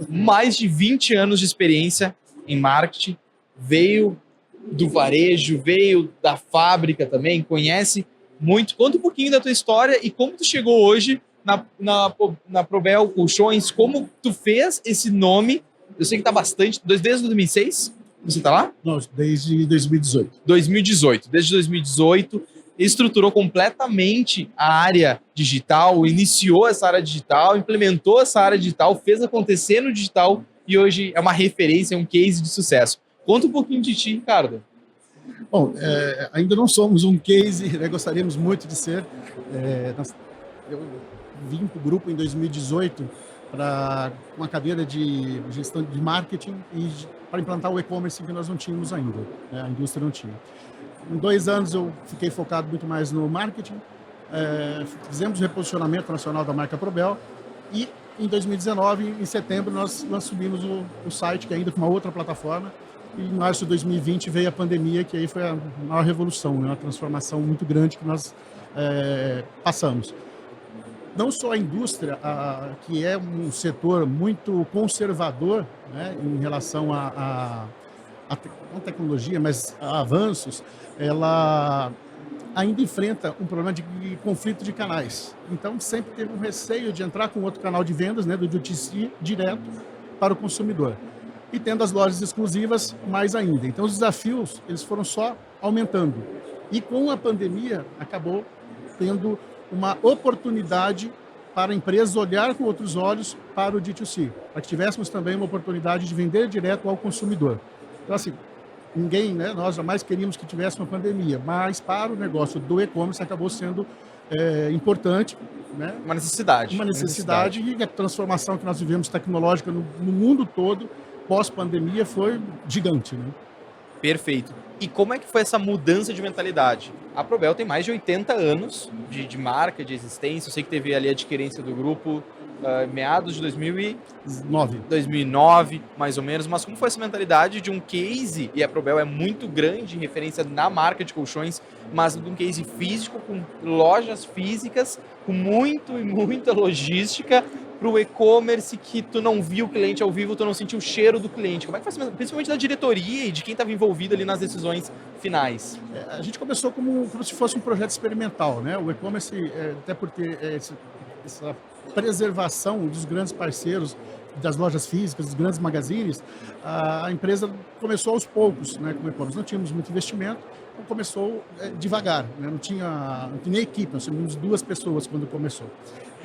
mais de 20 anos de experiência em marketing, veio do varejo, veio da fábrica também, conhece muito. Conta um pouquinho da tua história e como tu chegou hoje na Probel Colchões, como tu fez esse nome. Eu sei que tá bastante, desde 2006, você tá lá? Não, desde 2018. 2018. Desde 2018, estruturou completamente a área digital, iniciou essa área digital, implementou essa área digital, fez acontecer no digital e hoje é uma referência, um case de sucesso. Conta um pouquinho de ti, Ricardo. Bom, ainda não somos um case, né, gostaríamos muito de ser. Eu vim para o grupo em 2018 para uma cadeira de gestão de marketing e para implantar o e-commerce que nós não tínhamos ainda, né, a indústria não tinha. Em 2 anos eu fiquei focado muito mais no marketing, fizemos o reposicionamento nacional da marca Probel e em 2019, em setembro, nós subimos o site, que ainda com uma outra plataforma, e em março de 2020 veio a pandemia, que aí foi a maior revolução, né? Uma transformação muito grande que nós passamos. Não só a indústria, que é um setor muito conservador, né, em relação não tecnologia, mas a avanços, ela ainda enfrenta um problema de conflito de canais. Então, sempre teve um receio de entrar com outro canal de vendas, né, do D2C, direto para o consumidor. E tendo as lojas exclusivas, mais ainda. Então, os desafios, eles foram só aumentando. E com a pandemia, acabou tendo uma oportunidade para a empresa olhar com outros olhos para o D2C, para que tivéssemos também uma oportunidade de vender direto ao consumidor. Então, assim, ninguém, né, nós jamais queríamos que tivesse uma pandemia, mas para o negócio do e-commerce acabou sendo importante. Né? Uma necessidade. Uma necessidade e a transformação que nós vivemos tecnológica no mundo todo, pós-pandemia, foi gigante. Né? Perfeito. E como é que foi essa mudança de mentalidade? A Probel tem mais de 80 anos de marca, de existência. Eu sei que teve ali a adquirência do grupo meados de 2009, mais ou menos. Mas como foi essa mentalidade de um case, e a Probel é muito grande em referência na marca de colchões, mas de um case físico, com lojas físicas, com muita logística, para o e-commerce que tu não viu o cliente ao vivo, tu não sentiu o cheiro do cliente. Como é que faz, principalmente da diretoria e de quem estava envolvido ali nas decisões finais? A gente começou como se fosse um projeto experimental, né? O e-commerce, até por ter essa preservação dos grandes parceiros, das lojas físicas, dos grandes magazines, a empresa começou aos poucos, né, com o e-commerce. Não tínhamos muito investimento, então começou devagar, né? Não tinha nem equipe, nós tínhamos 2 pessoas quando começou.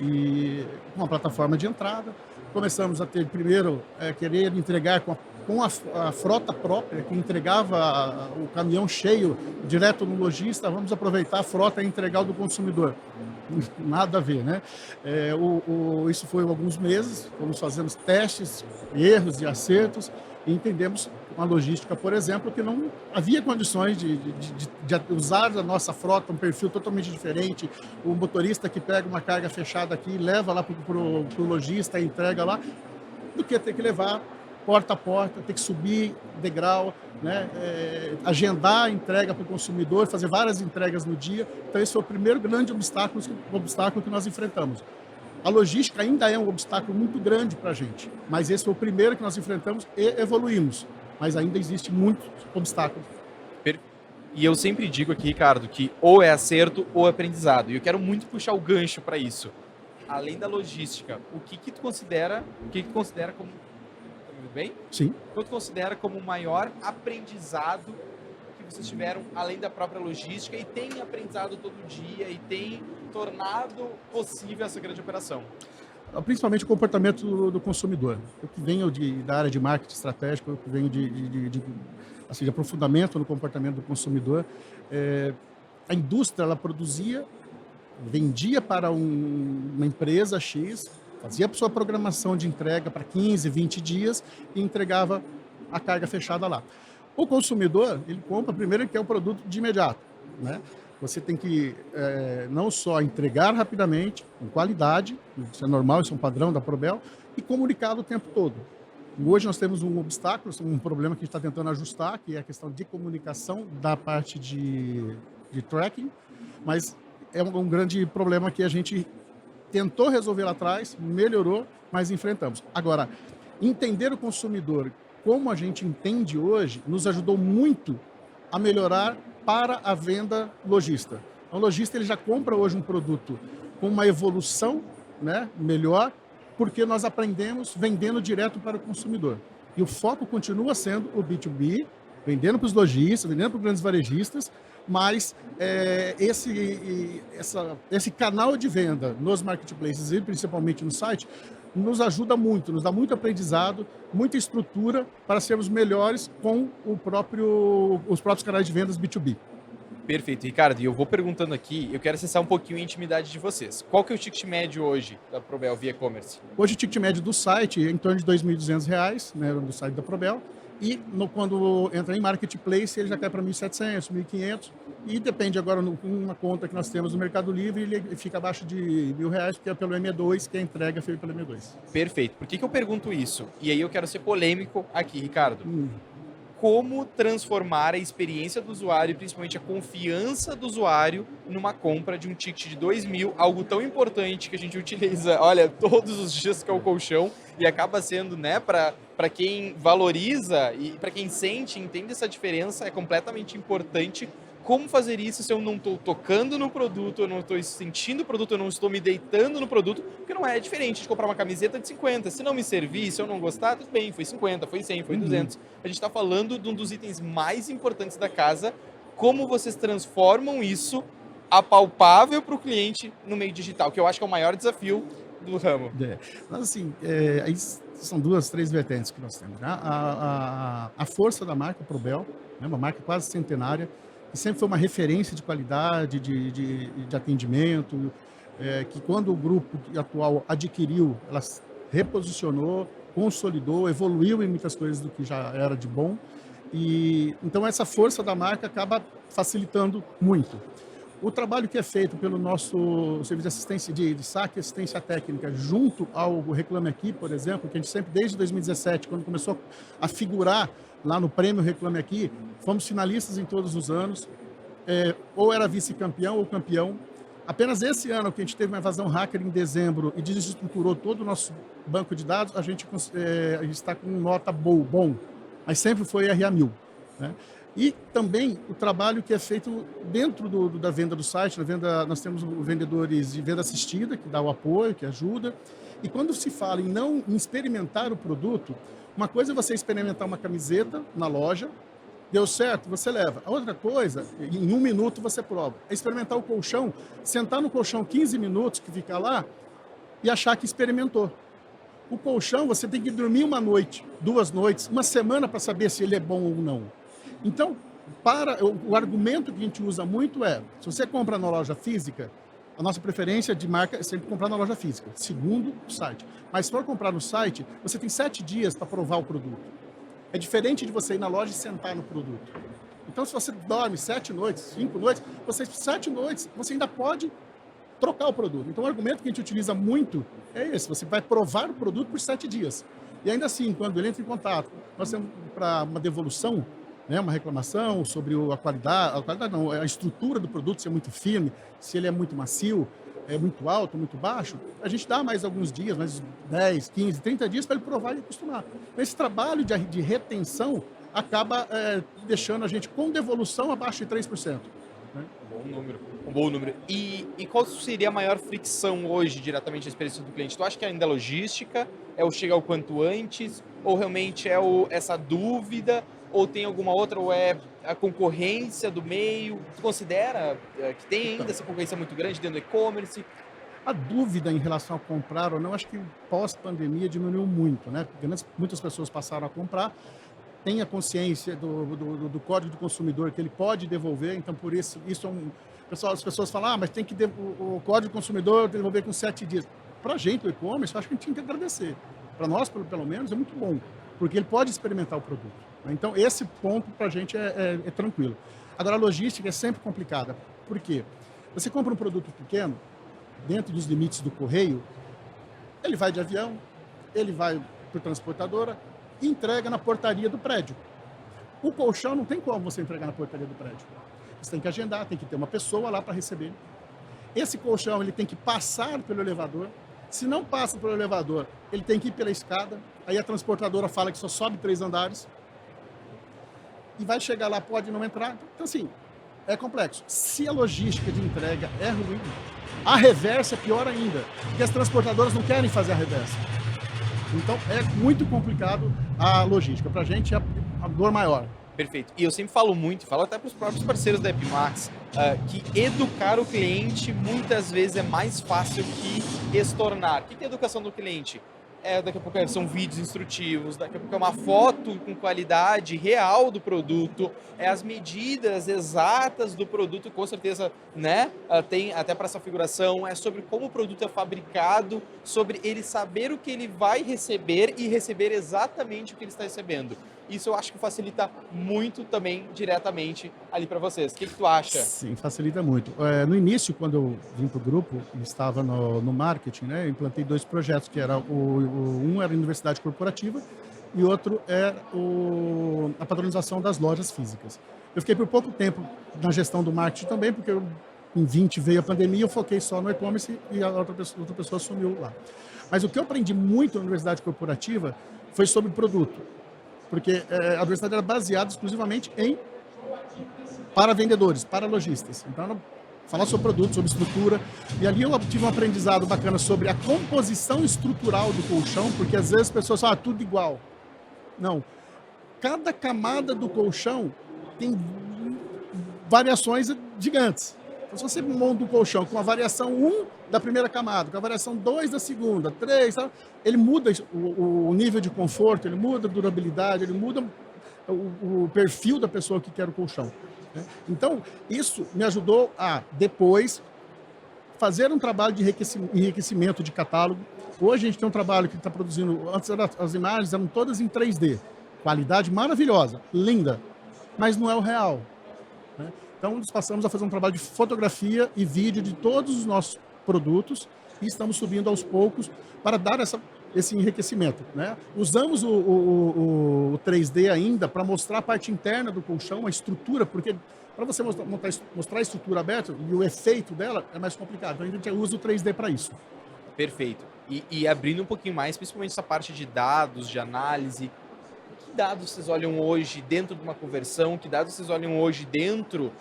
E com uma plataforma de entrada, começamos a ter primeiro querer entregar com a frota própria, que entregava o caminhão cheio direto no lojista, vamos aproveitar a frota e entregar o do consumidor. Nada a ver, né? Isso foi alguns meses, fomos fazendo testes, erros e acertos, e entendemos uma logística, por exemplo, que não havia condições de usar a nossa frota, um perfil totalmente diferente, o motorista que pega uma carga fechada aqui, leva lá para o lojista e entrega lá, do que ter que levar porta a porta, ter que subir degrau, né? Agendar a entrega para o consumidor, fazer várias entregas no dia. Então esse foi o primeiro grande obstáculo que nós enfrentamos. A logística ainda é um obstáculo muito grande para a gente, mas esse foi o primeiro que nós enfrentamos e evoluímos. Mas ainda existe muito obstáculo. E eu sempre digo aqui, Ricardo, que ou é acerto ou é aprendizado. E eu quero muito puxar o gancho para isso. Além da logística, o que tu considera como... Tá me ouvindo bem? Sim. O que tu considera como o maior aprendizado que vocês tiveram, além da própria logística, e tem aprendizado todo dia, e tem tornado possível essa grande operação? Principalmente o comportamento do consumidor. Eu que venho da área de marketing estratégico, eu que venho de aprofundamento no comportamento do consumidor. A indústria, ela produzia, vendia para uma empresa X, fazia a sua programação de entrega para 15, 20 dias e entregava a carga fechada lá. O consumidor, ele compra primeiro que é o produto de imediato, né? Você tem que não só entregar rapidamente, com qualidade, isso é normal, isso é um padrão da Probel, e comunicado o tempo todo. Hoje nós temos um obstáculo, um problema que a gente está tentando ajustar, que é a questão de comunicação da parte de tracking, mas é um grande problema que a gente tentou resolver lá atrás, melhorou, mas enfrentamos. Agora, Entender o consumidor como a gente entende hoje nos ajudou muito a melhorar para a venda lojista. Então, o lojista ele já compra hoje um produto com uma evolução, né, melhor, porque nós aprendemos vendendo direto para o consumidor. E o foco continua sendo o B2B, vendendo para os lojistas, vendendo para os grandes varejistas, mas esse canal de venda nos marketplaces e principalmente no site nos ajuda muito, nos dá muito aprendizado, muita estrutura para sermos melhores com os próprios canais de vendas B2B. Perfeito, Ricardo. E eu vou perguntando aqui, eu quero acessar um pouquinho a intimidade de vocês. Qual que é o ticket médio hoje da Probel via e-commerce? Hoje o ticket médio do site é em torno de R$ 2.200, né, do site da Probel. E quando entra em marketplace, ele já cai para 1.700, 1.500. E depende agora, uma conta que nós temos no Mercado Livre, ele fica abaixo de R$ 1.000, que é pelo M2, que a entrega é feita pelo M2. Perfeito. Por que eu pergunto isso? E aí eu quero ser polêmico aqui, Ricardo. Como transformar a experiência do usuário, principalmente a confiança do usuário, numa compra de um ticket de 2.000, algo tão importante que a gente utiliza, olha, todos os dias, que é o colchão, e acaba sendo, né, para quem valoriza e para quem sente, entende essa diferença, é completamente importante. Como fazer isso se eu não estou tocando no produto, eu não estou sentindo o produto, eu não estou me deitando no produto? Porque não é diferente de comprar uma camiseta de 50. Se não me servir, se eu não gostar, tudo bem, foi 50, foi 100, foi 200. A gente está falando de um dos itens mais importantes da casa. Como vocês transformam isso apalpável para o cliente no meio digital, que eu acho que é o maior desafio do ramo. Mas assim, aí são três vertentes que nós temos. Né? A força da marca Probel, né? Uma marca quase centenária, que sempre foi uma referência de qualidade, de atendimento, que quando o grupo atual adquiriu, ela reposicionou, consolidou, evoluiu em muitas coisas do que já era de bom. E então essa força da marca acaba facilitando muito. O trabalho que é feito pelo nosso serviço de assistência de saque e assistência técnica, junto ao Reclame Aqui, por exemplo, que a gente sempre, desde 2017, quando começou a figurar lá no prêmio Reclame Aqui, fomos finalistas em todos os anos, ou era vice-campeão ou campeão. Apenas esse ano, que a gente teve uma invasão hacker em dezembro e desestruturou todo o nosso banco de dados, a gente está com nota bom, mas sempre foi RA1000, né? E também o trabalho que é feito dentro da venda do site, nós temos vendedores de venda assistida, que dá o apoio, que ajuda. E quando se fala em experimentar o produto, uma coisa é você experimentar uma camiseta na loja, deu certo, você leva. A outra coisa, em 1 minuto você prova, é experimentar o colchão, sentar no colchão 15 minutos, que fica lá, e achar que experimentou. O colchão, você tem que dormir 1 noite, 2 noites, 1 semana para saber se ele é bom ou não. Então, o argumento que a gente usa muito é, se você compra na loja física, a nossa preferência de marca é sempre comprar na loja física, segundo o site. Mas se for comprar no site, você tem 7 dias para provar o produto. É diferente de você ir na loja e sentar no produto. Então, se você dorme 7 noites, 5 noites, 7 noites, você ainda pode trocar o produto. Então, o argumento que a gente utiliza muito é esse, você vai provar o produto por 7 dias. E ainda assim, quando ele entra em contato, nós temos para uma devolução, né, uma reclamação sobre a qualidade não, a estrutura do produto, se é muito firme, se ele é muito macio, é muito alto, muito baixo, a gente dá mais alguns dias, mais 10, 15, 30 dias para ele provar e acostumar. Esse trabalho de retenção acaba deixando a gente com devolução abaixo de 3%. Né? Um bom número. E qual seria a maior fricção hoje, diretamente na experiência do cliente? Tu acha que ainda é logística, é o chegar o quanto antes, ou realmente é essa dúvida, ou tem alguma outra, ou é a concorrência do meio? Tu considera que tem ainda essa concorrência muito grande dentro do e-commerce? A dúvida em relação a comprar ou não, acho que pós-pandemia diminuiu muito, né? Porque muitas pessoas passaram a comprar, tem a consciência do código do consumidor que ele pode devolver, então por isso as pessoas falam, mas tem que o código do consumidor devolver com 7 dias. Para a gente, o e-commerce, eu acho que a gente tinha que agradecer. Para nós, pelo menos, é muito bom, porque ele pode experimentar o produto. Então, esse ponto para a gente é tranquilo. Agora, a logística é sempre complicada. Por quê? Você compra um produto pequeno, dentro dos limites do correio, ele vai de avião, ele vai por transportadora e entrega na portaria do prédio. O colchão não tem como você entregar na portaria do prédio. Você tem que agendar, tem que ter uma pessoa lá para receber. Esse colchão ele tem que passar pelo elevador. Se não passa pelo elevador, ele tem que ir pela escada, aí a transportadora fala que só sobe 3 andares, e vai chegar lá, pode não entrar. Então, assim, é complexo. Se a logística de entrega é ruim, a reversa é pior ainda, porque as transportadoras não querem fazer a reversa. Então, é muito complicado a logística. Para a gente, é a dor maior. Perfeito. E eu sempre falo muito, falo até para os próprios parceiros da Epimax, que educar o cliente muitas vezes é mais fácil que estornar. O que é educação do cliente? Daqui a pouco são vídeos instrutivos, daqui a pouco é uma foto com qualidade real do produto, as medidas exatas do produto, com certeza, né? Tem até para essa figuração, é sobre como o produto é fabricado, sobre ele saber o que ele vai receber e receber exatamente o que ele está recebendo. Isso eu acho que facilita muito também diretamente ali para vocês. O que tu acha? Sim, facilita muito. No início, quando eu vim para o grupo, estava no marketing, né? Eu implantei 2 projetos, que era um era a universidade corporativa e outro era a padronização das lojas físicas. Eu fiquei por pouco tempo na gestão do marketing também, porque em 20 veio a pandemia, eu foquei só no e-commerce e a outra pessoa assumiu lá. Mas o que eu aprendi muito na universidade corporativa foi sobre produto, porque a universidade era baseada exclusivamente para vendedores, para lojistas. Então, falar sobre produto, sobre estrutura. E ali eu tive um aprendizado bacana sobre a composição estrutural do colchão, porque às vezes as pessoas falam, tudo igual. Não. Cada camada do colchão tem variações gigantes. Então, se você monta um colchão com a variação 1 da primeira camada, com a variação 2 da segunda, 3, ele muda o nível de conforto, ele muda a durabilidade, ele muda o perfil da pessoa que quer o colchão. Então, isso me ajudou a, depois, fazer um trabalho de enriquecimento de catálogo. Hoje a gente tem um trabalho que está produzindo, antes as imagens eram todas em 3D, qualidade maravilhosa, linda, mas não é o real. Então, nós passamos a fazer um trabalho de fotografia e vídeo de todos os nossos produtos e estamos subindo aos poucos para dar esse enriquecimento, né? Usamos o 3D ainda para mostrar a parte interna do colchão, a estrutura, porque para você mostrar a estrutura aberta e o efeito dela é mais complicado. Então a gente usa o 3D para isso. Perfeito. E abrindo um pouquinho mais, principalmente essa parte de dados, de análise, que dados vocês olham hoje dentro de uma conversão? Que dados vocês olham hoje dentro,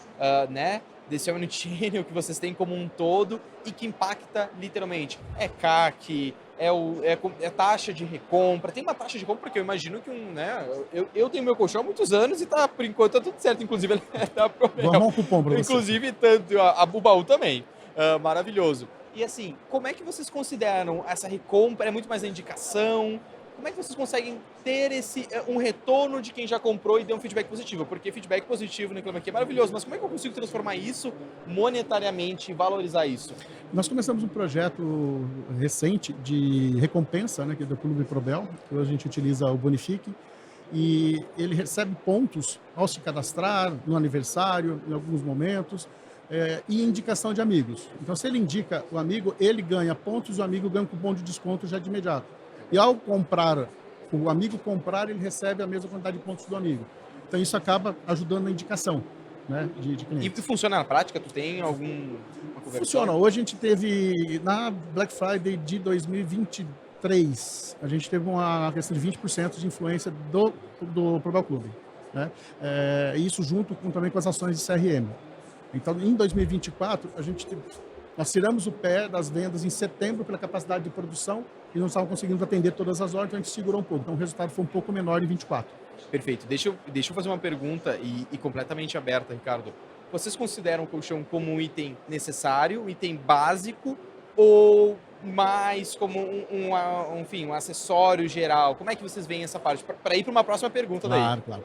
né, desse omnichannel que vocês têm como um todo e que impacta literalmente? É CAC, é taxa de recompra. Tem uma taxa de compra que eu imagino que eu tenho meu colchão há muitos anos e por enquanto tá tudo certo, inclusive tá Vou arrumar um cupom para você. Inclusive tanto a Bubaú também. Maravilhoso. E assim, como é que vocês consideram essa recompra? É muito mais a indicação? Como é que vocês conseguem ter um retorno de quem já comprou e deu um feedback positivo? Porque feedback positivo no Reclame Aqui é maravilhoso, mas como é que eu consigo transformar isso monetariamente e valorizar isso? Nós começamos um projeto recente de recompensa, né, que é do Clube Probel, que hoje a gente utiliza o Bonifique, e ele recebe pontos ao se cadastrar, no aniversário, em alguns momentos, e indicação de amigos. Então, se ele indica o amigo, ele ganha pontos, o amigo ganha um cupom de desconto já de imediato. E ao comprar, o amigo comprar, ele recebe a mesma quantidade de pontos do amigo. Então isso acaba ajudando na indicação, né, de clientes. E funciona na prática? Tu tem alguma conversão? Funciona. Hoje a gente teve, na Black Friday de 2023, a gente teve uma questão de 20% de influência do Probel Clube, né? Isso junto também com as ações de CRM. Então, em 2024, nós tiramos o pé das vendas em setembro pela capacidade de produção e não estavam conseguindo atender todas as ordens, então a gente segurou um pouco. Então o resultado foi um pouco menor em 24. Perfeito. Deixa eu fazer uma pergunta e completamente aberta, Ricardo. Vocês consideram o colchão como um item necessário, um item básico ou mais como um acessório geral? Como é que vocês veem essa parte? Para ir para uma próxima pergunta daí. Claro.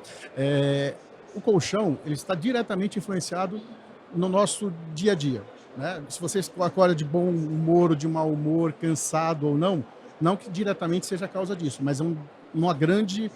O colchão, ele está diretamente influenciado no nosso dia a dia, né? Se você acorda de bom humor ou de mau humor, cansado ou não que diretamente seja a causa disso, mas é uma grande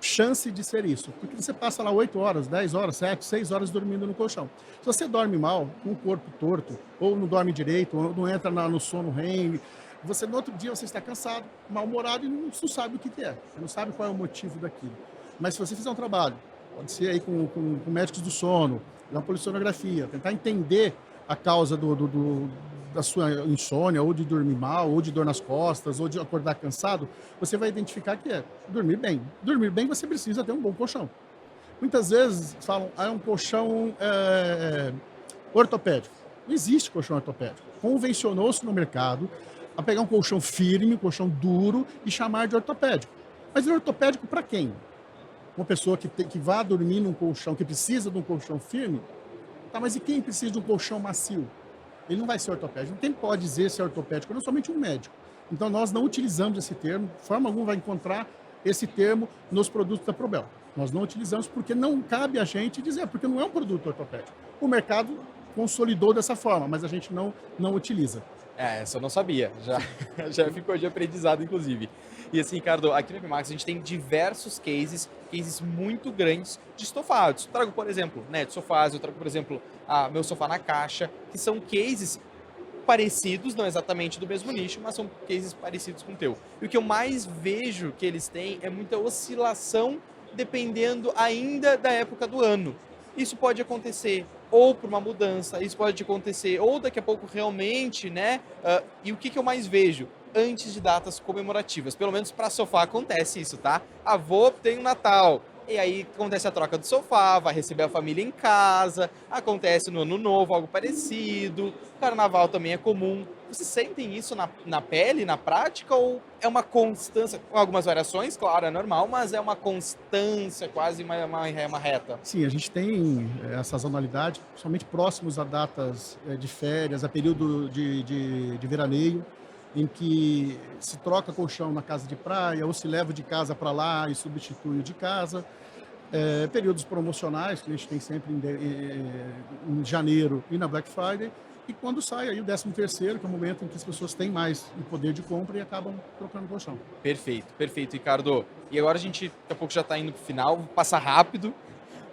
chance de ser isso. Porque você passa lá 8 horas, 10 horas, 7, 6 horas dormindo no colchão. Se você dorme mal, com o corpo torto, ou não dorme direito, ou não entra no sono REM, no outro dia você está cansado, mal-humorado e não sabe o que é. Você não sabe qual é o motivo daquilo. Mas se você fizer um trabalho, pode ser aí com médicos do sono, na polissonografia, tentar entender a causa da sua insônia, ou de dormir mal, ou de dor nas costas, ou de acordar cansado, você vai identificar que é dormir bem. Dormir bem, você precisa ter um bom colchão. Muitas vezes falam, é um colchão ortopédico. Não existe colchão ortopédico. Convencionou-se no mercado a pegar um colchão firme, um colchão duro e chamar de ortopédico. Mas é ortopédico para quem? Uma pessoa que vá dormir num colchão, que precisa de um colchão firme? Tá, mas e quem precisa de um colchão macio? Ele não vai ser ortopédico. Quem pode dizer se é ortopédico? Não somente um médico. Então nós não utilizamos esse termo, de forma alguma vai encontrar esse termo nos produtos da Probel. Nós não utilizamos porque não cabe a gente dizer, porque não é um produto ortopédico. O mercado consolidou dessa forma, mas a gente não utiliza. Essa eu não sabia, já ficou de aprendizado, inclusive. E assim, Ricardo, aqui no Epimax a gente tem diversos cases muito grandes de estofados. Trago, por exemplo, de sofás, eu trago, por exemplo, meu sofá na caixa, que são cases parecidos, não exatamente do mesmo nicho, mas são cases parecidos com o teu. E o que eu mais vejo que eles têm é muita oscilação dependendo ainda da época do ano. Isso pode acontecer ou por uma mudança, isso pode acontecer ou daqui a pouco realmente, e o que eu mais vejo? Antes de datas comemorativas, pelo menos para sofá acontece isso, tá? Avô tem um Natal, e aí acontece a troca do sofá, vai receber a família em casa, acontece no Ano Novo, algo parecido, Carnaval também é comum. Vocês sentem isso na pele, na prática, ou é uma constância, com algumas variações, claro, é normal, mas é uma constância, quase uma reta? Sim, a gente tem essa sazonalidade, somente próximos a datas de férias, a período de veraneio, em que se troca colchão na casa de praia, ou se leva de casa para lá e substitui o de casa. Períodos promocionais, que a gente tem sempre em janeiro e na Black Friday, e quando sai aí o 13º, que é o momento em que as pessoas têm mais o poder de compra e acabam trocando colchão. Perfeito, Ricardo. E agora a gente, daqui a pouco já está indo para o final, vou passar rápido,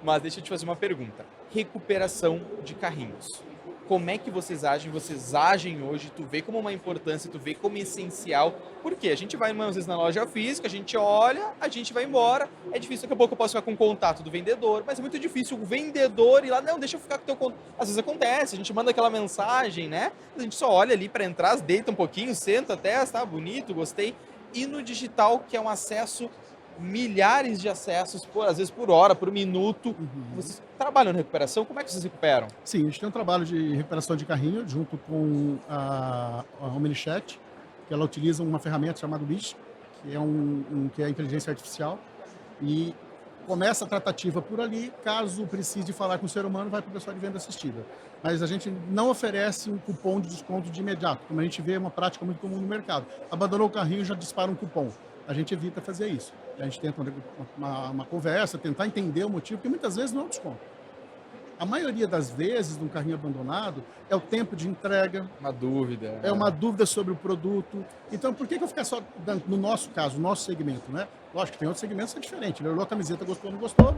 mas deixa eu te fazer uma pergunta. Recuperação de carrinhos. Como é que vocês agem? Vocês agem hoje, tu vê como uma importância, tu vê como essencial. Por quê? A gente vai, às vezes, na loja física, a gente olha, a gente vai embora. É difícil, daqui a pouco eu posso ficar com o contato do vendedor, mas é muito difícil o vendedor ir lá, não, deixa eu ficar com o teu contato. Às vezes acontece, a gente manda aquela mensagem, né? A gente só olha ali para entrar, deita um pouquinho, senta, testa, bonito, gostei. E no digital, que é um acesso, milhares de acessos, às vezes por hora, por minuto. Vocês trabalham na recuperação? Como é que vocês recuperam? Sim, a gente tem um trabalho de recuperação de carrinho junto com a OmniChat, que ela utiliza uma ferramenta chamada Wish, que é que é a inteligência artificial, e começa a tratativa por ali. Caso precise falar com o ser humano, vai para o pessoal de venda assistida. Mas a gente não oferece um cupom de desconto de imediato, como a gente vê, é uma prática muito comum no mercado. Abandonou o carrinho, já dispara um cupom. A gente evita fazer isso. A gente tenta uma conversa, tentar entender o motivo, porque muitas vezes não é um desconto. A maioria das vezes, num carrinho abandonado, é o tempo de entrega. Uma dúvida. É uma dúvida sobre o produto. Então, por que eu ficar só, no nosso caso, no nosso segmento, né? Lógico que tem outros segmentos que é diferente. Ele olhou a camiseta, gostou, não gostou,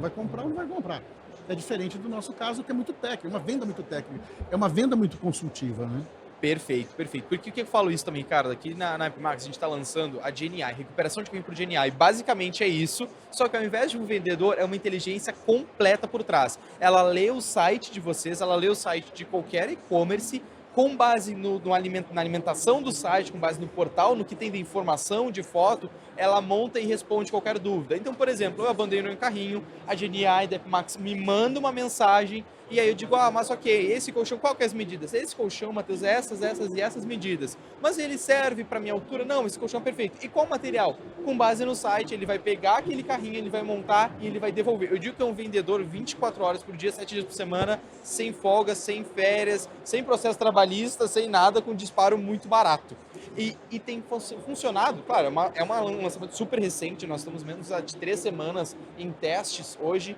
vai comprar ou não vai comprar. É diferente do nosso caso, que é muito técnico, é uma venda muito técnica. É uma venda muito consultiva, né? Perfeito. Porque o que eu falo isso também, Ricardo? Aqui na Epimax a gente está lançando a GNI, recuperação de carrinho por GNI. Basicamente é isso, só que ao invés de um vendedor, é uma inteligência completa por trás. Ela lê o site de vocês, ela lê o site de qualquer e-commerce, com base na alimentação do site, com base no portal, no que tem de informação, de foto, ela monta e responde qualquer dúvida. Então, por exemplo, eu abandonei um carrinho, a GNI da Epimax me manda uma mensagem, e aí eu digo, mas ok, esse colchão, qual que é as medidas? Esse colchão, Matheus, essas e essas medidas. Mas ele serve para minha altura? Não, esse colchão é perfeito. E qual material? Com base no site, ele vai pegar aquele carrinho, ele vai montar e ele vai devolver. Eu digo que é um vendedor 24 horas por dia, 7 dias por semana, sem folga, sem férias, sem processo trabalhista, sem nada, com disparo muito barato. E tem funcionado, claro, é um lançamento super recente, nós estamos menos de 3 semanas em testes hoje,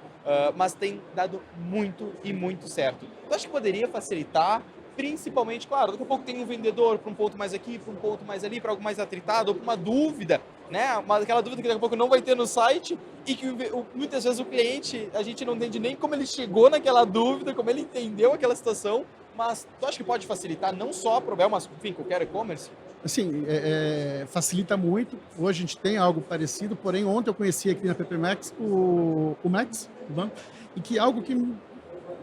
mas tem dado muito certo. Eu acho que poderia facilitar, principalmente, claro, daqui a pouco tem um vendedor para um ponto mais aqui, para um ponto mais ali, para algo mais atritado, ou para uma dúvida, né? Aquela dúvida que daqui a pouco não vai ter no site e que muitas vezes o cliente, a gente não entende nem como ele chegou naquela dúvida, como ele entendeu aquela situação, mas tu acha que pode facilitar não só a Probel, mas enfim, qualquer e-commerce? Assim, facilita muito. Hoje a gente tem algo parecido, porém ontem eu conheci aqui na PP Max o Max, o banco, e que algo que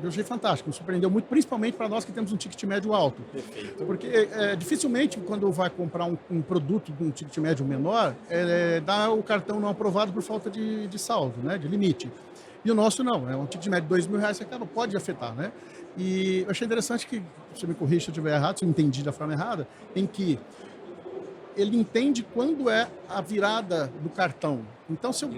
eu achei fantástico, me surpreendeu muito, principalmente para nós que temos um ticket médio alto. Perfeito. Porque dificilmente, quando vai comprar um produto com um ticket médio menor, dá o cartão não aprovado por falta de saldo, né, de limite. E o nosso não, é um ticket médio de R$2.000, que cara, pode afetar, né? E eu achei interessante que, você me corrija se eu estiver errado, se eu entendi da forma errada, em que ele entende quando é a virada do cartão. Então, se eu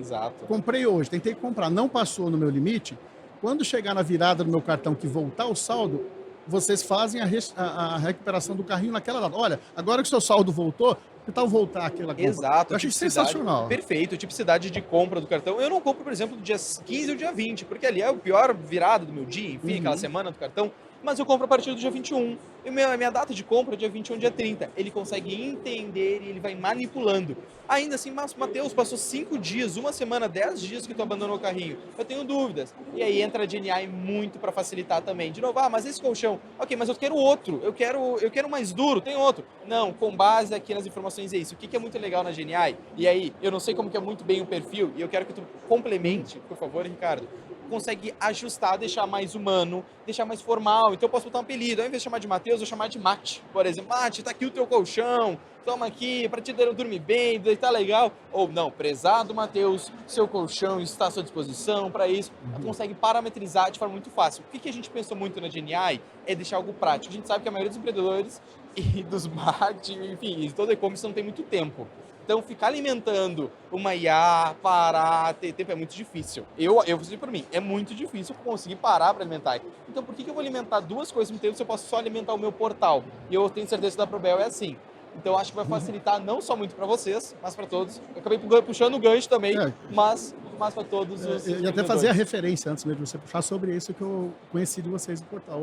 comprei hoje, tentei comprar, não passou no meu limite, quando chegar na virada do meu cartão que voltar o saldo, vocês fazem a recuperação do carrinho naquela data. Olha, agora que o seu saldo voltou, que tal voltar aquela compra? Exato. Eu achei sensacional. Perfeito. Tipicidade de compra do cartão. Eu não compro, por exemplo, do dia 15 ou dia 20, porque ali é o pior virada do meu dia, enfim, aquela semana do cartão. Mas eu compro a partir do dia 21. E a minha data de compra é dia 21, dia 30. Ele consegue entender e ele vai manipulando. Ainda assim, Matheus, passou 5 dias, uma semana, 10 dias que tu abandonou o carrinho. Eu tenho dúvidas. E aí entra a GNI muito para facilitar também. De novo, mas esse colchão, ok, mas eu quero outro. Eu quero mais duro, tem outro. Não, com base aqui nas informações é isso. O que é muito legal na GNI? E aí, eu não sei como que é muito bem o perfil, e eu quero que tu complemente, por favor, Ricardo. Consegue ajustar, deixar mais humano, deixar mais formal. Então eu posso botar um apelido, ao invés de chamar de Matheus, eu chamar de Mate, por exemplo. Mate, tá aqui o teu colchão, toma aqui, pra te dormir bem, tá legal. Ou não, prezado Matheus, seu colchão está à sua disposição para isso. Consegue parametrizar de forma muito fácil. O que a gente pensou muito na GNI é deixar algo prático. A gente sabe que a maioria dos empreendedores e dos marketing, enfim, e todo e-commerce não tem muito tempo. Então, ficar alimentando uma IA, parar, ter tempo é muito difícil. Eu vou dizer por mim, é muito difícil conseguir parar para alimentar. Então, por que eu vou alimentar duas coisas ao mesmo tempo se eu posso só alimentar o meu portal? E eu tenho certeza que da Probel é assim. Então, acho que vai facilitar não só muito para vocês, mas para todos. Eu acabei puxando o gancho também, mas para todos os... E até fazer a referência, antes mesmo de você puxar, sobre isso que eu conheci de vocês no portal,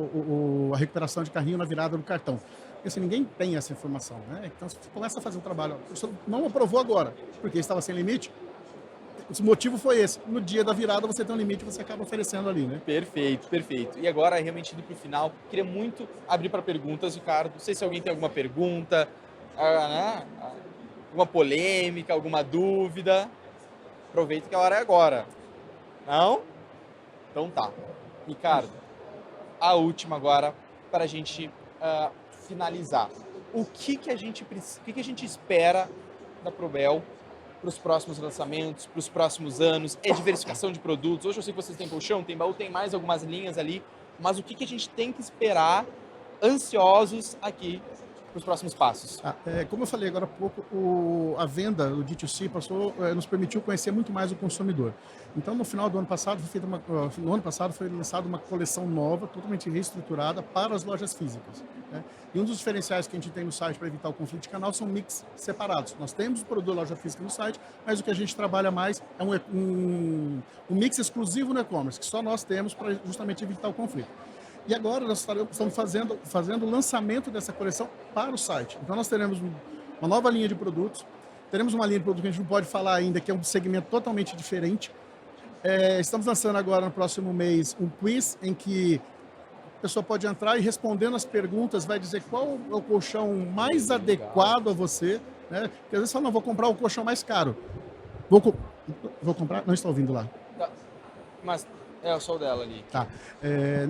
a recuperação de carrinho na virada do cartão. Porque assim, ninguém tem essa informação, né? Então você começa a fazer um trabalho. Você não aprovou agora, porque estava sem limite. O motivo foi esse. No dia da virada você tem um limite e você acaba oferecendo ali, né? Perfeito, perfeito. E agora, realmente, indo para o final, queria muito abrir para perguntas, Ricardo. Não sei se alguém tem alguma pergunta, alguma polêmica, alguma dúvida. Aproveita que a hora é agora. Não? Então tá. Ricardo, a última agora para a gente finalizar. O que a gente espera da Probel para os próximos lançamentos, para os próximos anos? É diversificação de produtos. Hoje eu sei que vocês têm colchão, tem baú, tem mais algumas linhas ali, mas o que a gente tem que esperar, ansiosos aqui para os próximos passos? Como eu falei agora há pouco, a venda do D2C nos permitiu conhecer muito mais o consumidor. Então, no final do ano passado, foi lançada uma coleção nova, totalmente reestruturada para as lojas físicas, né? E um dos diferenciais que a gente tem no site para evitar o conflito de canal são mix separados. Nós temos o produto da loja física no site, mas o que a gente trabalha mais é um mix exclusivo no e-commerce, que só nós temos para justamente evitar o conflito. E agora nós estamos fazendo o lançamento dessa coleção para o site. Então nós teremos uma nova linha de produtos, teremos uma linha de produtos que a gente não pode falar ainda, que é um segmento totalmente diferente. Estamos lançando agora no próximo mês um quiz em que a pessoa pode entrar e respondendo as perguntas vai dizer qual é o colchão mais adequado a você, né? Porque às vezes fala, não, vou comprar o colchão mais caro. Vou comprar? Não estou ouvindo lá. Mas é o sol dela ali. Tá.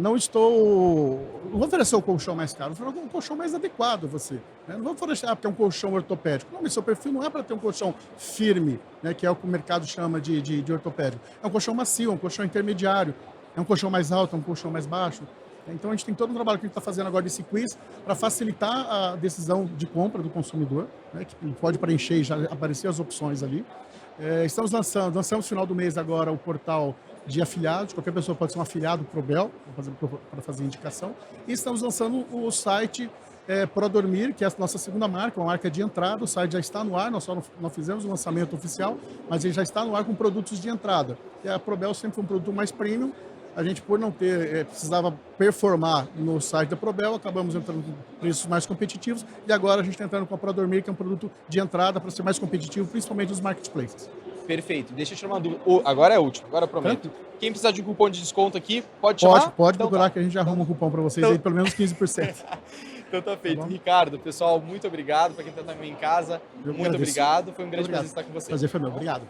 Não vou oferecer o colchão mais caro, vou oferecer um colchão mais adequado a você, né? Não vou oferecer porque é um colchão ortopédico. Não, mas seu perfil não é para ter um colchão firme, né, que é o que o mercado chama de ortopédico. É um colchão macio, um colchão intermediário, é um colchão mais alto, é um colchão mais baixo. Então a gente tem todo um trabalho que a gente está fazendo agora desse quiz para facilitar a decisão de compra do consumidor, né, que pode preencher e já aparecer as opções ali. Lançamos no final do mês agora o portal de afiliados, qualquer pessoa pode ser um afiliado Probel para fazer indicação. E estamos lançando o site ProDormir, que é a nossa segunda marca, uma marca de entrada. O site já está no ar, nós só não fizemos o lançamento oficial, mas ele já está no ar com produtos de entrada. E a Probel sempre foi um produto mais premium. A gente, por não ter, precisava performar no site da Probel, acabamos entrando com preços mais competitivos e agora a gente está entrando com a ProDormir, que é um produto de entrada para ser mais competitivo, principalmente nos marketplaces. Perfeito. Deixa eu tirar uma dúvida. Agora é o último, agora eu prometo. Quem precisar de um cupom de desconto aqui, pode chamar? Pode então procurar que a gente arruma um cupom para vocês aí, pelo menos 15%. Então tá feito. Tá, Ricardo, pessoal, muito obrigado. Para quem está também em casa, muito obrigado. Foi um grande prazer estar com vocês. Prazer foi meu. Obrigado.